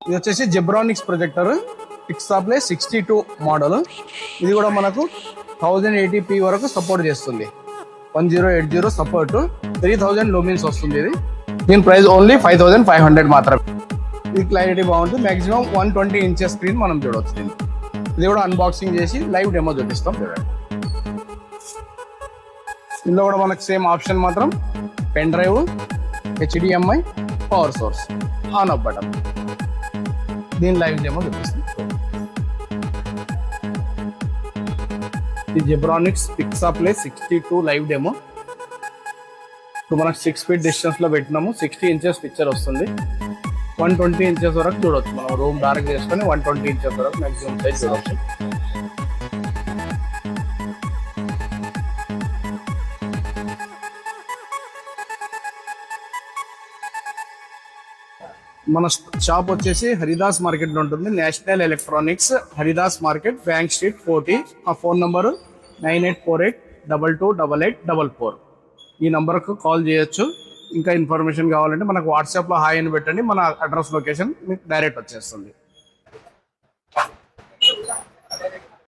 ఇది వచ్చేసి Zebronics projector PixaPlay 62 model. ఇది కూడా మనకు 1080p వరకు సపోర్ట్ చేస్తుంది. 1080 సపోర్ట్, 3000 లూమిన్స్ వస్తుంది. ఇది దీని ప్రైస్ ఓన్లీ 5500 మాత్రమే. ఇది క్లారిటీ బాగుంటుంది. మాక్సిమం 120 ఇంచెస్ స్క్రీన్ మనం చూడవచ్చు. దీన్ని ఇది కూడా అన్బాక్సింగ్ చేసి లైవ్ డెమో చూపిస్తాం చూడండి. ఇందులో కూడా మనకు సేమ్ ఆప్షన్ మాత్రం pen drive, HDMI, power source, on off button. దీని లైవ్ డెమో చూపిస్తాం. ఇది జెబ్రానిక్స్ పిక్సాప్లే 62 లైవ్ డెమో. ఇప్పుడు మనకు 6 feet డిస్టెన్స్ లో పెట్టినాము. 60 ఇంచెస్ పిక్చర్ వస్తుంది. 120 ఇంచెస్ వరకు చూడవచ్చు. మనం రూమ్ డార్క్ చేసుకొని 120 ఇంచెస్ వరకు మాక్సిమం సైజ్ చూడవచ్చు. మన షాప్ వచ్చేసి హరిదాస్ మార్కెట్ లో ఉంటుంది. National electronics, Haridas market, bank street 40. ఆ ఫోన్ నంబరు 9848228844. ఈ నంబర్కు కాల్ చేయొచ్చు. ఇంకా ఇన్ఫర్మేషన్ కావాలంటే మనకు వాట్సాప్లో హాయ్ అని పెట్టండి. మన అడ్రస్ లొకేషన్ మీకు డైరెక్ట్ వచ్చేస్తుంది.